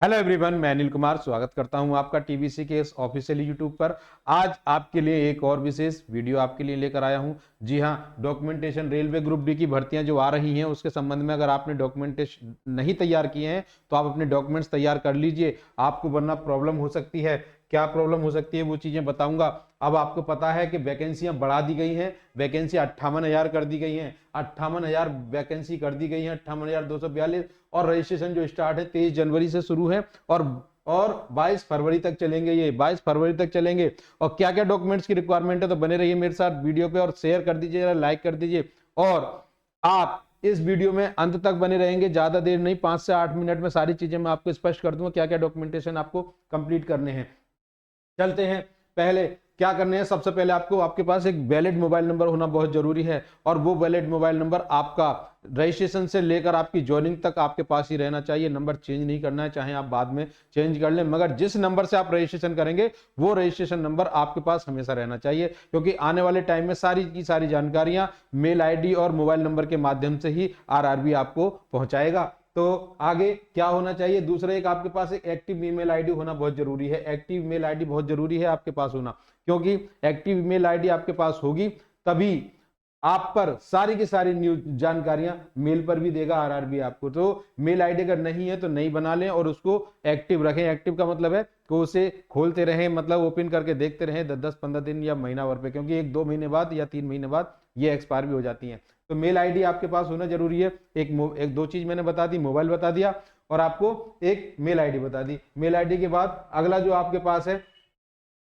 Hello everyone, मैं अनिल कुमार स्वागत करता हूं आपका टीबीसी के इस ऑफिशियल यूट्यूब पर। आज आपके लिए एक और विशेष वीडियो आपके लिए लेकर आया हूं। जी हां, डॉक्यूमेंटेशन रेलवे ग्रुप डी की भर्तियां जो आ रही हैं उसके संबंध में अगर आपने डॉक्यूमेंटेशन नहीं तैयार किए हैं तो आप अपने डॉक्यूमेंट्स तैयार कर लीजिए, आपको वरना प्रॉब्लम हो सकती है। क्या प्रॉब्लम हो सकती है वो चीजें बताऊंगा। अब आपको पता है कि वैकेंसियां बढ़ा दी गई हैं, वैकेंसी 58,000 कर दी गई हैं, 58,000 वैकेंसी कर दी गई हैं, 58,242। और रजिस्ट्रेशन जो स्टार्ट है 23 जनवरी से शुरू है और 22 फरवरी तक चलेंगे। ये 22 फरवरी तक चलेंगे। और क्या क्या डॉक्यूमेंट्स की रिक्वायरमेंट है तो बने रहिए मेरे साथ वीडियो पे और शेयर कर दीजिए, लाइक कर दीजिए। और आप इस वीडियो में अंत तक बने रहेंगे, ज्यादा देर नहीं, 5 से 8 मिनट में सारी चीजें मैं आपको स्पष्ट कर दूंगा क्या क्या डॉक्यूमेंटेशन आपको कंप्लीट करने हैं। चलते हैं। पहले क्या करने हैं, सबसे पहले आपको आपके पास एक वैलिड मोबाइल नंबर होना बहुत जरूरी है। और वो वैलिड मोबाइल नंबर आपका रजिस्ट्रेशन से लेकर आपकी ज्वाइनिंग तक आपके पास ही रहना चाहिए। नंबर चेंज नहीं करना है, चाहे आप बाद में चेंज कर लें, मगर जिस नंबर से आप रजिस्ट्रेशन करेंगे वो रजिस्ट्रेशन नंबर आपके पास हमेशा रहना चाहिए, क्योंकि आने वाले टाइम में सारी की सारी जानकारियां मेल आईडी और मोबाइल नंबर के माध्यम से ही आरआरबी आपको पहुंचाएगा। तो आगे क्या होना चाहिए, दूसरा एक आपके पास एक एक्टिव ईमेल आईडी होना बहुत जरूरी है। एक्टिव ईमेल आईडी बहुत जरूरी है आपके पास होना, क्योंकि एक्टिव ईमेल आईडी आपके पास होगी तभी आप पर सारी की सारी न्यूज जानकारियां मेल पर भी देगा आरआरबी आपको। तो मेल आईडी अगर नहीं है तो नहीं बना लें और उसको एक्टिव रखें। एक्टिव का मतलब है कि उसे खोलते रहें, मतलब ओपन करके देखते रहें 10-15 दिन या महीना भर पे, क्योंकि 1-2 महीने बाद या 3 महीने बाद ये एक्सपायर भी हो जाती है। तो मेल आईडी आपके पास होना जरूरी है। एक दो चीज मैंने बता दी, मोबाइल बता दिया और आपको एक मेल आईडी बता दी। मेल आईडी के बाद अगला जो आपके पास है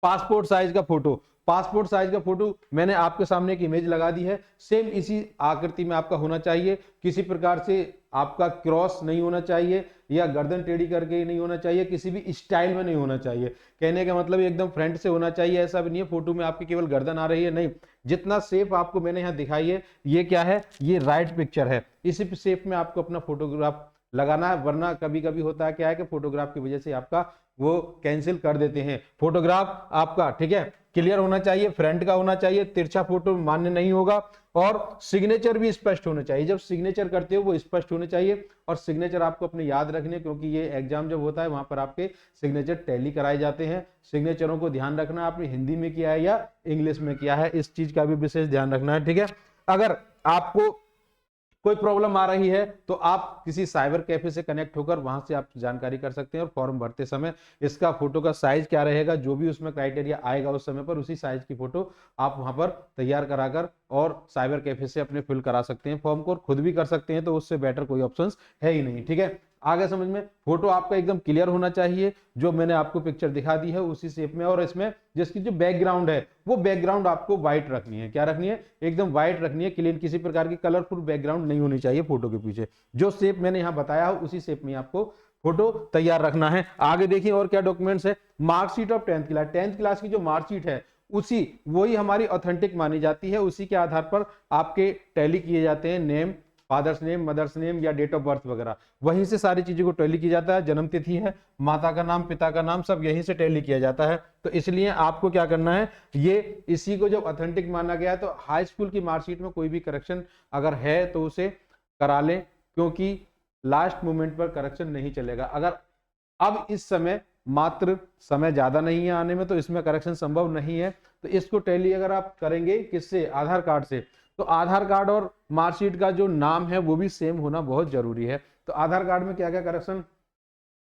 पासपोर्ट साइज का फोटो। पासपोर्ट साइज का फोटो मैंने आपके सामने एक इमेज लगा दी है, सेम इसी आकृति में आपका होना चाहिए। किसी प्रकार से आपका क्रॉस नहीं होना चाहिए या गर्दन टेढ़ी करके नहीं होना चाहिए, किसी भी स्टाइल में नहीं होना चाहिए। कहने का मतलब एकदम फ्रंट से होना चाहिए, ऐसा भी नहीं है फोटो में आपकी केवल गर्दन आ रही है, नहीं। जितना शेप आपको मैंने यहाँ दिखाई है ये क्या है, ये राइट पिक्चर है। इसी शेप में आपको अपना फोटोग्राफ लगाना है, वरना कभी कभी होता है क्या है कि फोटोग्राफ की वजह से आपका वो कैंसिल कर देते हैं। फोटोग्राफ आपका ठीक है क्लियर होना चाहिए, फ्रंट का होना चाहिए, तिरछा फोटो मान्य नहीं होगा। और सिग्नेचर भी स्पष्ट होना चाहिए, जब सिग्नेचर करते हो वो स्पष्ट होने चाहिए। और सिग्नेचर आपको अपने याद रखने, क्योंकि ये एग्जाम जब होता है वहां पर आपके सिग्नेचर टैली कराए जाते हैं। सिग्नेचरों को ध्यान रखना, आपने हिंदी में किया है या इंग्लिश में किया है, इस चीज का भी विशेष ध्यान रखना है, ठीक है। अगर आपको कोई प्रॉब्लम आ रही है तो आप किसी साइबर कैफे से कनेक्ट होकर वहां से आप जानकारी कर सकते हैं। और फॉर्म भरते समय इसका फोटो का साइज क्या रहेगा, जो भी उसमें क्राइटेरिया आएगा उस समय पर उसी साइज की फोटो आप वहां पर तैयार कराकर और साइबर कैफे से अपने फिल करा सकते हैं फॉर्म को, खुद भी कर सकते हैं, तो उससे बेटर कोई ऑप्शन है ही नहीं, ठीक है। आगे समझ में, फोटो आपका एकदम क्लियर होना चाहिए, जो मैंने आपको पिक्चर दिखा दी है उसी शेप में। और इसमें जिसकी जो बैकग्राउंड है वो बैकग्राउंड आपको व्हाइट रखनी है। क्या रखनी है, एकदम व्हाइट रखनी है, क्लीन, किसी प्रकार की कलरफुल बैकग्राउंड नहीं होनी चाहिए फोटो के पीछे। जो शेप मैंने यहाँ बताया हो उसी शेप में आपको फोटो तैयार रखना है। आगे देखिए और क्या डॉक्यूमेंट्स है। Marksheet of 10th class, 10th class की जो मार्कशीट है उसी वही हमारी ऑथेंटिक मानी जाती है, उसी के आधार पर आपके टैली किए जाते हैं name, father's name, mother's name या डेट ऑफ बर्थ वगैरह, वहीं से सारी चीजों को टैली किया जाता है। जन्म तिथि है, माता का नाम, पिता का नाम, सब यहीं से टैली किया जाता है। तो इसलिए आपको क्या करना है, ये इसी को जब ऑथेंटिक माना गया है तो हाई स्कूल की मार्कशीट में कोई भी करेक्शन अगर है तो उसे करा लें, क्योंकि लास्ट मोमेंट पर करेक्शन नहीं चलेगा। अगर अब इस समय मात्र समय ज्यादा नहीं है आने में तो इसमें करेक्शन संभव नहीं है, तो इसको टैली अगर आप करेंगे किससे, आधार कार्ड से, तो आधार कार्ड और मार्कशीट का जो नाम है वो भी सेम होना बहुत जरूरी है। तो आधार कार्ड में क्या क्या करेक्शन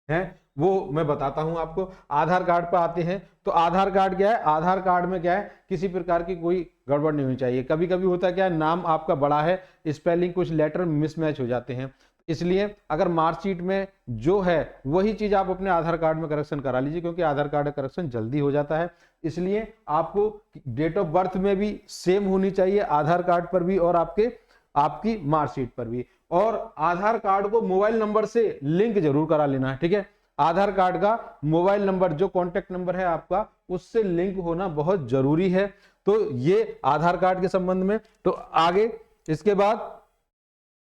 है वो मैं बताता हूं आपको। आधार कार्ड पर आते हैं तो आधार कार्ड क्या है, आधार कार्ड में क्या है, किसी प्रकार की कोई गड़बड़ नहीं होनी चाहिए। कभी कभी होता है क्या है, नाम आपका बड़ा है, स्पेलिंग कुछ लेटर मिसमैच हो जाते हैं, इसलिए अगर मार्कशीट में जो है वही चीज आप अपने आधार कार्ड में करेक्शन करा लीजिए, क्योंकि आधार कार्ड करेक्शन जल्दी हो जाता है। इसलिए आपको डेट ऑफ बर्थ में भी सेम होनी चाहिए, आधार कार्ड पर भी और आपकी मार्कशीट पर भी। और आधार कार्ड को मोबाइल नंबर से लिंक जरूर करा लेना है, ठीक है। आधार कार्ड का मोबाइल नंबर, जो कॉन्टेक्ट नंबर है आपका, उससे लिंक होना बहुत जरूरी है। तो ये आधार कार्ड के संबंध में। तो आगे इसके बाद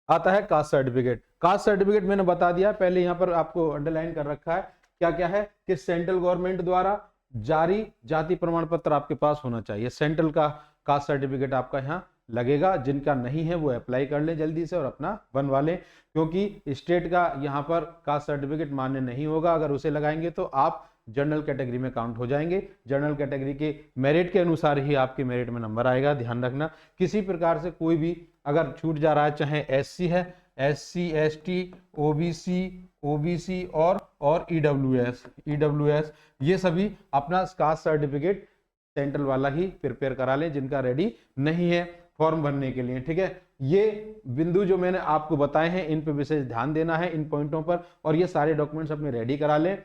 आता है कास्ट सर्टिफिकेट। कास्ट सर्टिफिकेट मैंने बता दिया, पहले यहां पर आपको अंडरलाइन कर रखा है। क्या क्या है कि सेंट्रल गवर्नमेंट द्वारा जारी जाति प्रमाण पत्र आपके पास होना चाहिए। सेंट्रल का कास्ट सर्टिफिकेट आपका यहाँ लगेगा। जिनका नहीं है वो अप्लाई कर लें जल्दी से और अपना बनवा लें, क्योंकि स्टेट का यहाँ पर कास्ट सर्टिफिकेट मान्य नहीं होगा। अगर उसे लगाएंगे तो आप जनरल कैटेगरी में काउंट हो जाएंगे। जनरल कैटेगरी के मेरिट के अनुसार ही आपके मेरिट में नंबर आएगा, ध्यान रखना। किसी प्रकार से कोई भी अगर छूट जा रहा है, चाहे एससी है, एससी, एसटी, ओबीसी और ईडब्ल्यूएस, ये सभी अपना कास्ट सर्टिफिकेट सेंट्रल वाला ही प्रिपेयर करा लें, जिनका रेडी नहीं है फॉर्म भरने के लिए। ठीक है, ये बिंदु जो मैंने आपको बताए हैं इन पे विशेष ध्यान देना है, इन पॉइंटों पर, और ये सारे डॉक्यूमेंट्स अपने रेडी करा लें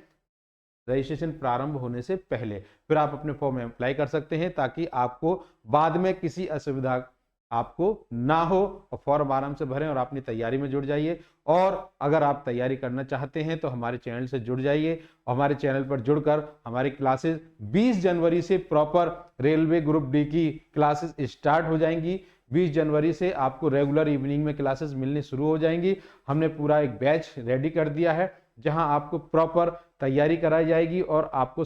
रजिस्ट्रेशन प्रारंभ होने से पहले। फिर आप अपने फॉर्म में अप्लाई कर सकते हैं, ताकि आपको बाद में किसी असुविधा आपको ना हो, और फॉर्म आराम से भरें और अपनी तैयारी में जुड़ जाइए। और अगर आप तैयारी करना चाहते हैं तो हमारे चैनल से जुड़ जाइए। हमारे चैनल पर जुड़कर हमारी क्लासेस 20 जनवरी से प्रॉपर रेलवे ग्रुप डी की क्लासेस स्टार्ट हो जाएंगी। 20 जनवरी से आपको रेगुलर इवनिंग में क्लासेस मिलनी शुरू हो जाएंगी। हमने पूरा एक बैच रेडी कर दिया है, जहां आपको प्रॉपर तैयारी कराई जाएगी और आपको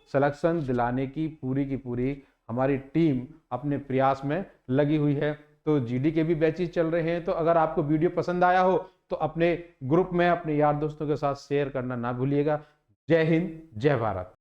सिलेक्शन दिलाने की पूरी हमारी टीम अपने प्रयास में लगी हुई है। तो जीडी के भी बैचेस चल रहे हैं। तो अगर आपको वीडियो पसंद आया हो तो अपने ग्रुप में अपने यार दोस्तों के साथ शेयर करना ना भूलिएगा। जय हिंद, जय भारत।